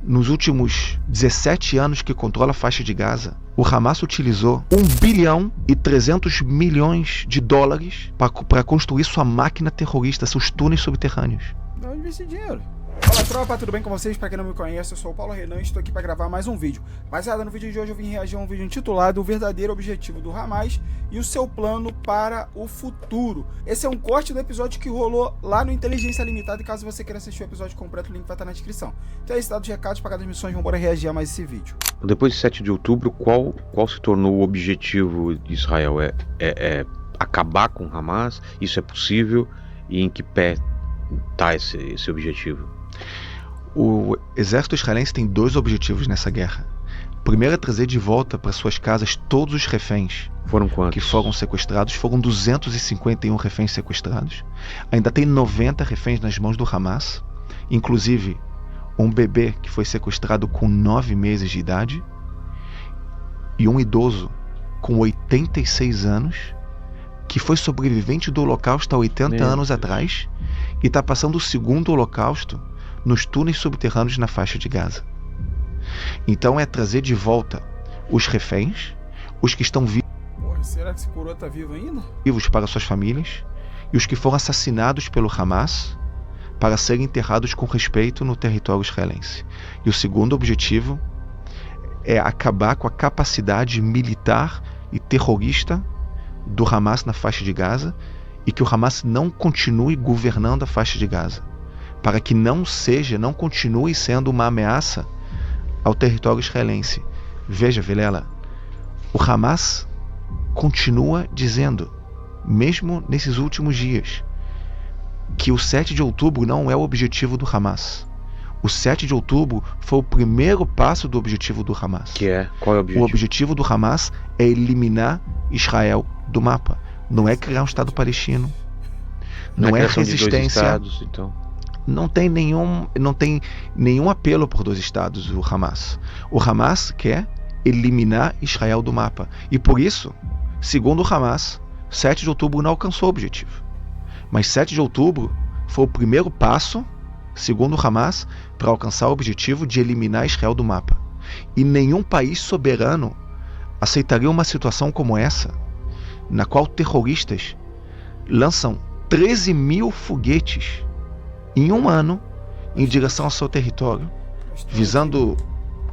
nos últimos 17 anos que controla a faixa de Gaza, o Hamas utilizou 1,3 bilhão de dólares para construir sua máquina terrorista, seus túneis subterrâneos. De onde vem esse dinheiro? Fala tropa, tudo bem com vocês? Pra quem não me conhece, eu sou o Paulo Renan e estou aqui para gravar mais um vídeo. Baseado no vídeo de hoje, eu vim reagir a um vídeo intitulado O Verdadeiro Objetivo do Hamas e o Seu Plano para o Futuro. Esse é um corte do episódio que rolou lá no Inteligência Limitada e caso você queira assistir o episódio completo, o link vai estar na descrição. Então é isso, dados os recados para cada missões, vamos embora reagir a mais esse vídeo. Depois de 7 de outubro, qual se tornou o objetivo de Israel? É acabar com Hamas? Isso é possível? E em que pé está esse objetivo? O exército israelense tem dois objetivos nessa guerra. O primeiro é trazer de volta para suas casas todos os reféns. Foram quantos? Que foram sequestrados. Foram 251 reféns sequestrados. Ainda tem 90 reféns nas mãos do Hamas. Inclusive, um bebê que foi sequestrado com 9 meses de idade. E um idoso com 86 anos, que foi sobrevivente do Holocausto há 80 anos atrás e está passando o segundo Holocausto nos túneis subterrâneos na faixa de Gaza. Então é trazer de volta os reféns, os que estão vivos. Porra, será que esse coroa tá vivo ainda? Vivos para suas famílias e os que foram assassinados pelo Hamas para serem enterrados com respeito no território israelense. E o segundo objetivo é acabar com a capacidade militar e terrorista do Hamas na faixa de Gaza e que o Hamas não continue governando a faixa de Gaza, para que não continue sendo uma ameaça ao território israelense. Veja, Vilela, o Hamas continua dizendo, mesmo nesses últimos dias, que o 7 de outubro não é o objetivo do Hamas. O 7 de outubro foi o primeiro passo do objetivo do Hamas. Que é? Qual é o objetivo? O objetivo do Hamas é eliminar Israel do mapa. Não é criar um Estado palestino. Não é resistência. Estados, então. Não tem nenhum apelo por dois estados, o Hamas. O Hamas quer eliminar Israel do mapa. E por isso, segundo o Hamas, 7 de outubro não alcançou o objetivo. Mas 7 de outubro foi o primeiro passo, segundo o Hamas, para alcançar o objetivo de eliminar Israel do mapa. E nenhum país soberano aceitaria uma situação como essa, na qual terroristas lançam 13 mil foguetes em um ano em direção ao seu território, visando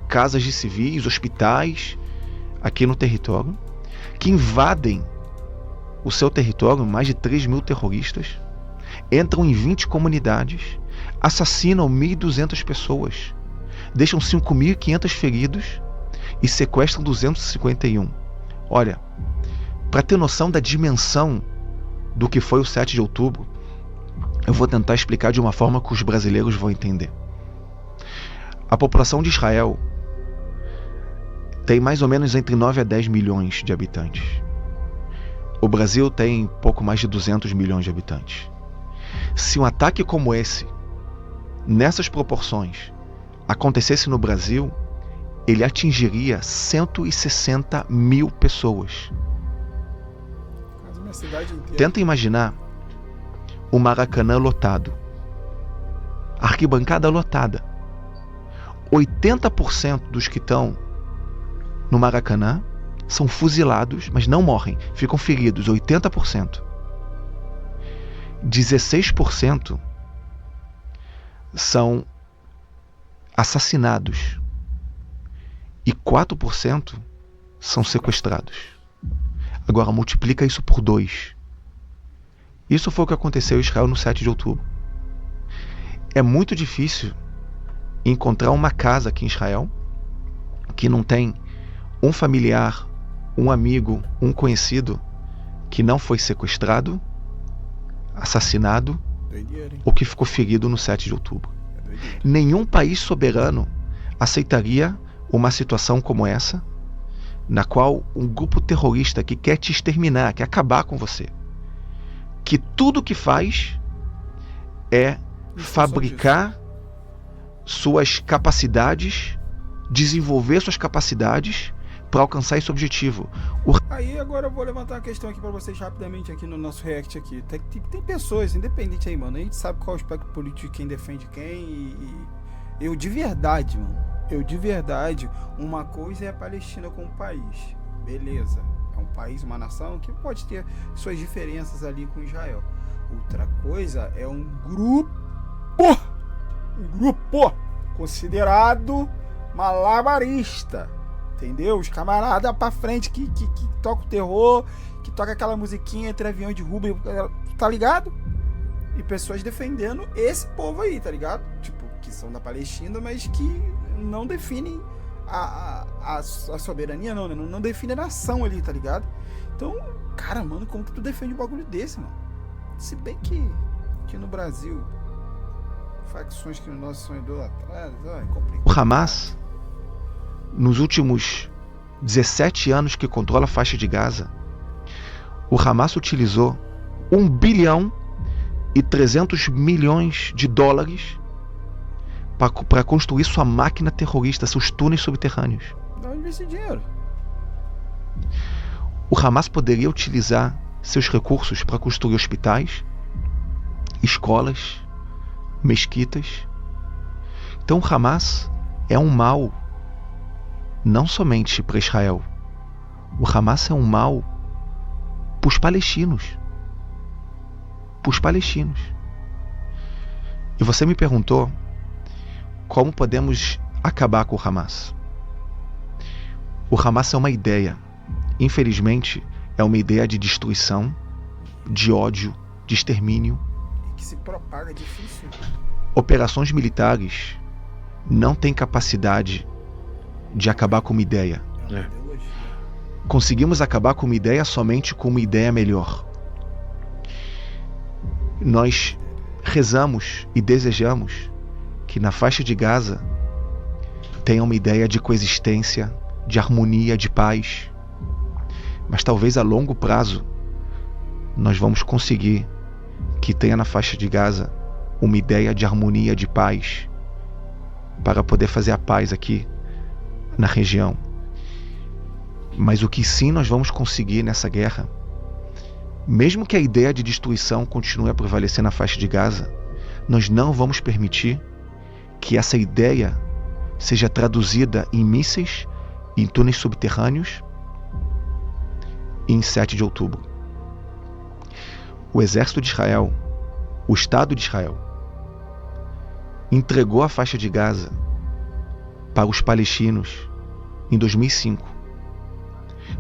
casas de civis, hospitais aqui no território, que invadem o seu território, mais de 3 mil terroristas, entram em 20 comunidades, assassinam 1.200 pessoas, deixam 5.500 feridos e sequestram 251. Olha, para ter noção da dimensão do que foi o 7 de outubro, eu vou tentar explicar de uma forma que os brasileiros vão entender. A população de Israel tem mais ou menos entre 9 a 10 milhões de habitantes. O Brasil tem pouco mais de 200 milhões de habitantes. Se um ataque como esse, nessas proporções, acontecesse no Brasil, ele atingiria 160 mil pessoas. Quase minha cidade inteira. Tenta imaginar o Maracanã lotado, arquibancada lotada. 80% dos que estão no Maracanã são fuzilados, mas não morrem, ficam feridos, 80%. 16% são assassinados e 4% são sequestrados. Agora multiplica isso por 2. Isso foi o que aconteceu em Israel no 7 de outubro. É muito difícil encontrar uma casa aqui em Israel que não tem um familiar, um amigo, um conhecido que não foi sequestrado, assassinado ou que ficou ferido no 7 de outubro. Nenhum país soberano aceitaria uma situação como essa, na qual um grupo terrorista que quer te exterminar, quer acabar com você, que tudo que faz é fabricar suas capacidades, desenvolver suas capacidades para alcançar esse objetivo. Aí agora eu vou levantar uma questão aqui para vocês rapidamente aqui no nosso react aqui. Tem pessoas, independente aí, mano, a gente sabe qual é o espectro político de quem defende quem e eu de verdade, mano, eu de verdade, uma coisa é a Palestina como país, beleza, é um país, uma nação que pode ter suas diferenças ali com Israel. Outra coisa é um grupo considerado malabarista, entendeu? Os camaradas pra frente que toca o terror, que toca aquela musiquinha entre avião de Rubem, tá ligado? E pessoas defendendo esse povo aí, tá ligado? Tipo, que são da Palestina, mas que não definem a soberania, não define a nação ali, tá ligado? Então, cara, mano, como que tu defende um bagulho desse, mano? Se bem que no Brasil, facções que nós são idolatradas, é complicado. O Hamas, nos últimos 17 anos que controla a faixa de Gaza, o Hamas utilizou 1 bilhão e 300 milhões de dólares para construir sua máquina terrorista, seus túneis subterrâneos. De onde vem esse dinheiro? O Hamas poderia utilizar seus recursos para construir hospitais, escolas, mesquitas. Então o Hamas é um mal não somente para Israel. O Hamas é um mal para os palestinos. Para os palestinos. E você me perguntou como podemos acabar com o Hamas. O Hamas é uma ideia. Infelizmente, é uma ideia de destruição, de ódio, de extermínio. E que se propaga, é difícil. Operações militares não têm capacidade de acabar com uma ideia. É uma ideologia. Conseguimos acabar com uma ideia somente com uma ideia melhor. Nós rezamos e desejamos que na faixa de Gaza tenha uma ideia de coexistência, de harmonia, de paz. Mas talvez a longo prazo nós vamos conseguir que tenha na faixa de Gaza uma ideia de harmonia, de paz, para poder fazer a paz aqui na região. Mas o que sim nós vamos conseguir nessa guerra, mesmo que a ideia de destruição continue a prevalecer na faixa de Gaza, nós não vamos permitir que essa ideia seja traduzida em mísseis, em túneis subterrâneos e em 7 de outubro. O exército de Israel, o Estado de Israel, entregou a faixa de Gaza para os palestinos em 2005.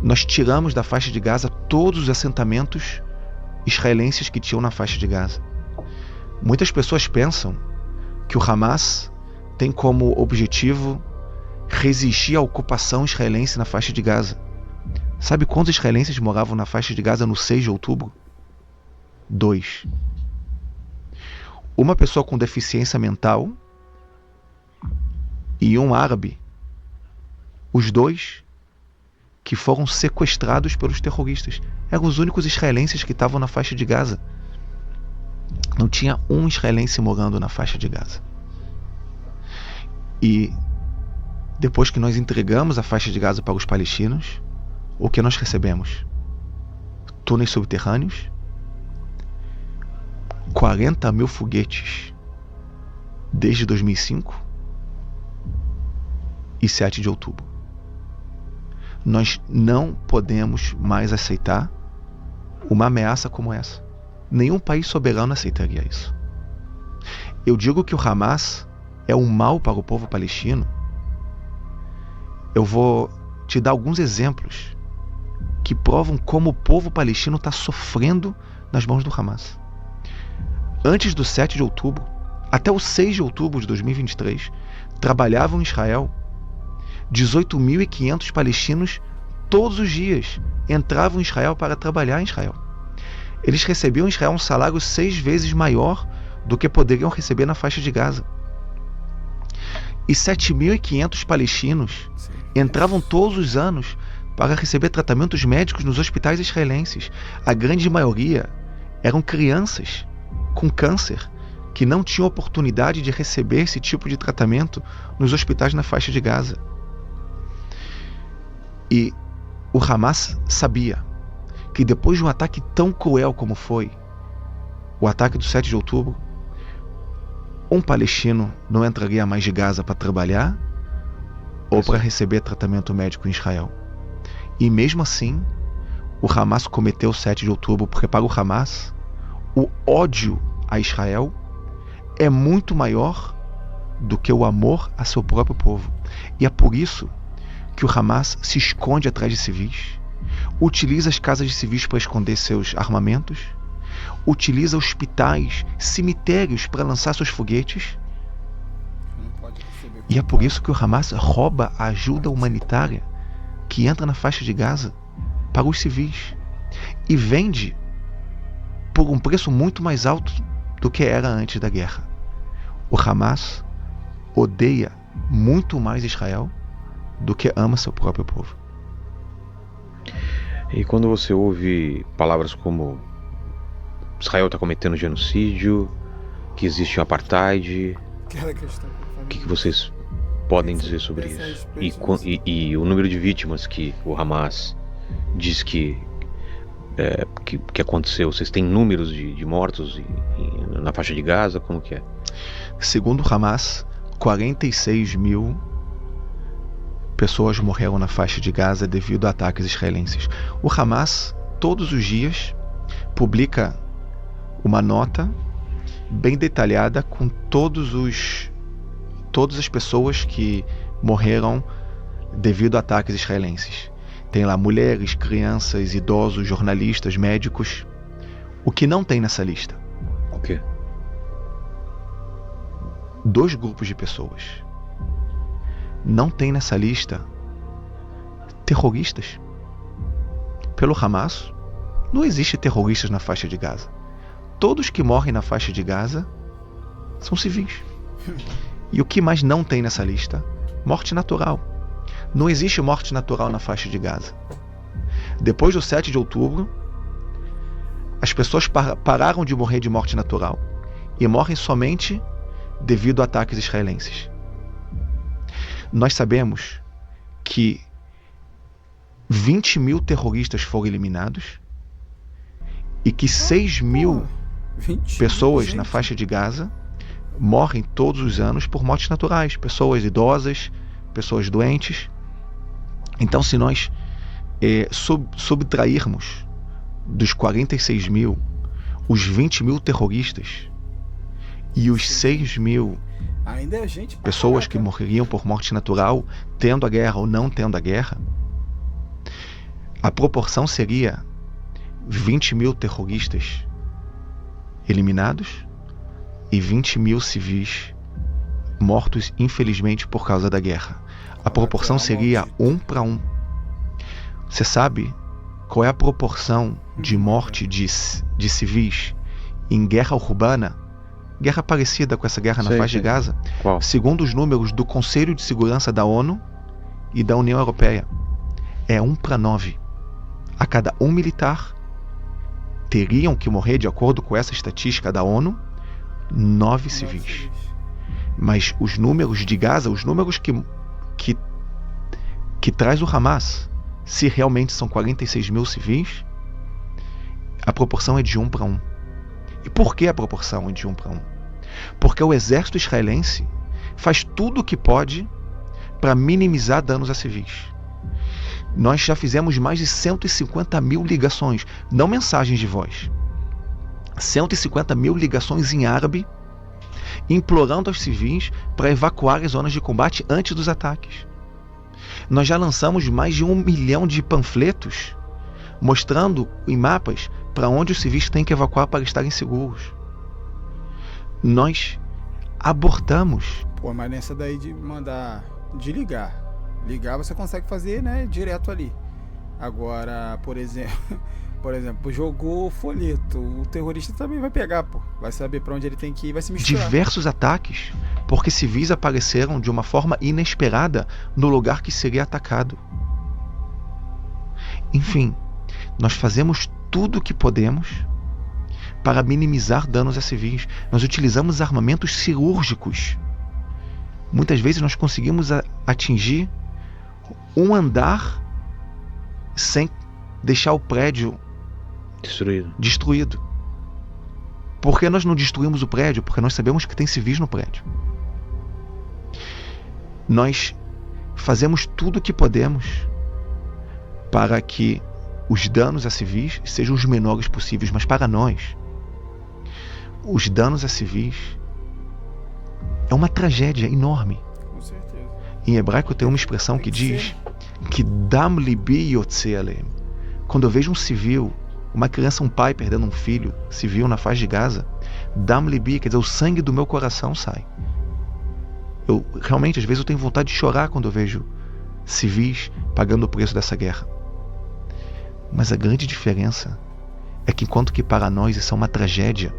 Nós tiramos da faixa de Gaza todos os assentamentos israelenses que tinham na faixa de Gaza. Muitas pessoas pensam que o Hamas tem como objetivo resistir à ocupação israelense na faixa de Gaza. Sabe quantos israelenses moravam na faixa de Gaza no 6 de outubro? 2. Uma pessoa com deficiência mental e um árabe. Os dois que foram sequestrados pelos terroristas. Eram os únicos israelenses que estavam na faixa de Gaza. Não tinha um israelense morando na faixa de Gaza. E depois que nós entregamos a faixa de Gaza para os palestinos, o que nós recebemos? Túneis subterrâneos, 40 mil foguetes desde 2005 e 7 de outubro. Nós não podemos mais aceitar uma ameaça como essa. Nenhum país soberano aceitaria isso. Eu digo que o Hamas é um mal para o povo palestino. Eu vou te dar alguns exemplos que provam como o povo palestino está sofrendo nas mãos do Hamas. Antes do 7 de outubro, até o 6 de outubro de 2023, trabalhavam em Israel 18.500 palestinos todos os dias. Entravam em Israel para trabalhar em Israel. Eles recebiam em Israel um salário 6 vezes maior do que poderiam receber na faixa de Gaza. E 7.500 palestinos entravam todos os anos para receber tratamentos médicos nos hospitais israelenses. A grande maioria eram crianças com câncer que não tinham oportunidade de receber esse tipo de tratamento nos hospitais na faixa de Gaza. E o Hamas sabia que depois de um ataque tão cruel como foi o ataque do 7 de outubro, um palestino não entraria mais de Gaza para trabalhar, ou para receber tratamento médico em Israel. E mesmo assim, o Hamas cometeu o 7 de outubro, porque para o Hamas, o ódio a Israel é muito maior do que o amor a seu próprio povo. E é por isso que o Hamas se esconde atrás de civis, utiliza as casas de civis para esconder seus armamentos, utiliza hospitais, cemitérios para lançar seus foguetes. E é por isso que o Hamas rouba a ajuda humanitária que entra na faixa de Gaza para os civis e vende por um preço muito mais alto do que era antes da guerra. O Hamas odeia muito mais Israel do que ama seu próprio povo. E quando você ouve palavras como Israel está cometendo genocídio, que existe um apartheid, o que vocês podem dizer sobre isso? E o número de vítimas que o Hamas diz que aconteceu, vocês têm números de mortos na faixa de Gaza? Como que é? Segundo o Hamas, 46 mil pessoas morreram na faixa de Gaza devido a ataques israelenses. O Hamas, todos os dias, publica uma nota bem detalhada com todas as pessoas que morreram devido a ataques israelenses. Tem lá mulheres, crianças, idosos, jornalistas, médicos. O que não tem nessa lista? O quê? 2 grupos de pessoas. Não tem nessa lista terroristas. Pelo Hamas, não existe terroristas na faixa de Gaza. Todos que morrem na faixa de Gaza são civis. E o que mais não tem nessa lista? Morte natural. Não existe morte natural na faixa de Gaza. Depois do 7 de outubro, as pessoas pararam de morrer de morte natural e morrem somente devido a ataques israelenses. Nós sabemos que 20 mil terroristas foram eliminados e que 6 mil pessoas na faixa de Gaza morrem todos os anos por mortes naturais. Pessoas idosas, pessoas doentes. Então, se nós subtrairmos dos 46 mil os 20 mil terroristas e os 6 mil pessoas que morreriam por morte natural, tendo a guerra ou não tendo a guerra, a proporção seria 20 mil terroristas eliminados e 20 mil civis mortos, infelizmente, por causa da guerra. A proporção seria 1 para 1. Você sabe qual é a proporção de morte de civis em guerra urbana? Guerra parecida com essa guerra na faixa de Gaza? Qual? Segundo os números do Conselho de Segurança da ONU e da União Europeia, é 1 para 9. A cada 1 militar teriam que morrer, de acordo com essa estatística da ONU, 9 civis. Mas os números de Gaza, os números que traz o Hamas, se realmente são 46 mil civis, a proporção é de 1 para 1. E por que a proporção é de 1 para 1? Porque o exército israelense faz tudo o que pode para minimizar danos a civis. Nós já fizemos mais de 150 mil ligações, não mensagens de voz. 150 mil ligações em árabe, implorando aos civis para evacuar as zonas de combate antes dos ataques. Nós já lançamos mais de 1 milhão de panfletos mostrando em mapas para onde os civis têm que evacuar para estarem seguros. Nós abortamos. Pô, mas nessa daí de ligar você consegue fazer, né, direto ali. Agora, por exemplo, jogou folheto, o terrorista também vai pegar, pô. Vai saber para onde ele tem que ir, vai se misturar. Diversos ataques, porque civis apareceram de uma forma inesperada no lugar que seria atacado. Enfim, nós fazemos tudo o que podemos para minimizar danos a civis. Nós utilizamos armamentos cirúrgicos. Muitas vezes nós conseguimos atingir um andar sem deixar o prédio destruído. Por que nós não destruímos o prédio? Porque nós sabemos que tem civis no prédio. Nós fazemos tudo o que podemos para que os danos a civis sejam os menores possíveis, mas para nós, os danos a civis é uma tragédia enorme. Com certeza. Em hebraico tem uma expressão que diz que dam libi yotze aleim. Quando eu vejo um civil, uma criança, um pai perdendo um filho civil na faixa de Gaza, dam libi, quer dizer, o sangue do meu coração sai. Eu realmente, às vezes, eu tenho vontade de chorar quando eu vejo civis pagando o preço dessa guerra. Mas a grande diferença é que, enquanto que para nós isso é uma tragédia,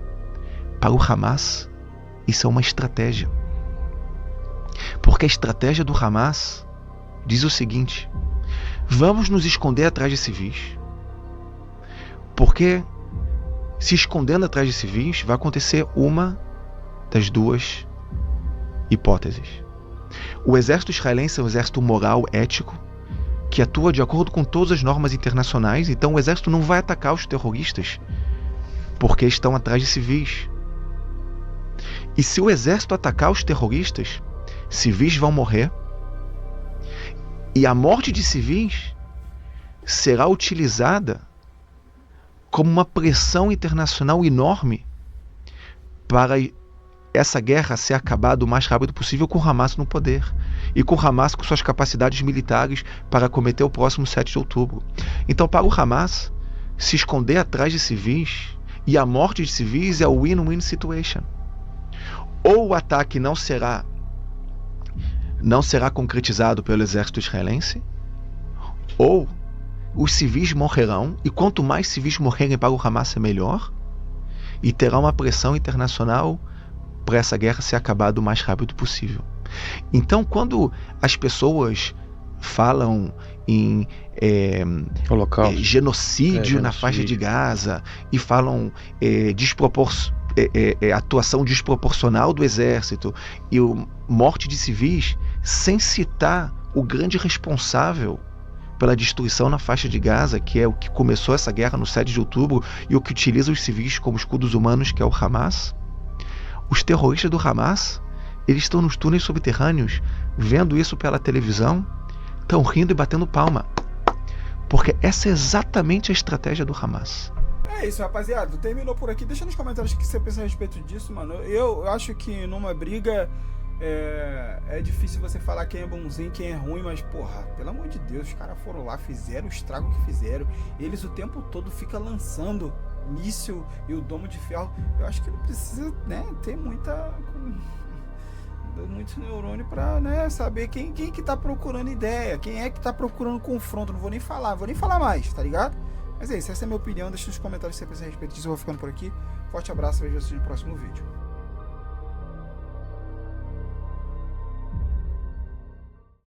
para o Hamas isso é uma estratégia. Porque a estratégia do Hamas diz o seguinte: vamos nos esconder atrás de civis. Porque se escondendo atrás de civis vai acontecer uma das duas hipóteses. O exército israelense é um exército moral, ético, que atua de acordo com todas as normas internacionais, então o exército não vai atacar os terroristas porque estão atrás de civis. E se o exército atacar os terroristas, civis vão morrer, e a morte de civis será utilizada como uma pressão internacional enorme para essa guerra ser acabada o mais rápido possível com o Hamas no poder. E com o Hamas com suas capacidades militares para cometer o próximo 7 de outubro. Então, para o Hamas, se esconder atrás de civis e a morte de civis é o win-win situation. Ou o ataque não será concretizado pelo exército israelense, ou os civis morrerão, e quanto mais civis morrerem para o Hamas é melhor, e terá uma pressão internacional para essa guerra ser acabada o mais rápido possível. Então, quando as pessoas falam em genocídio na faixa de Gaza e falam atuação desproporcional do exército e morte de civis, sem citar o grande responsável pela destruição na faixa de Gaza, que é o que começou essa guerra no 7 de outubro e o que utiliza os civis como escudos humanos, que é o Hamas, os terroristas do Hamas, eles estão nos túneis subterrâneos, vendo isso pela televisão, estão rindo e batendo palma. Porque essa é exatamente a estratégia do Hamas. É isso, rapaziada. Terminou por aqui. Deixa nos comentários o que você pensa a respeito disso, mano. Eu acho que numa briga é difícil você falar quem é bonzinho, quem é ruim, mas, porra, pelo amor de Deus, os caras foram lá, fizeram o estrago que fizeram. Eles o tempo todo ficam lançando míssil e o domo de ferro. Eu acho que não precisa, né, ter muito neurônio pra, né, saber quem que tá procurando ideia, quem é que tá procurando confronto. Não vou nem falar mais, tá ligado? Mas é isso, essa é a minha opinião. Deixa nos comentários se você pensa a respeito disso. Eu vou ficando por aqui. Forte abraço, vejo vocês no próximo vídeo.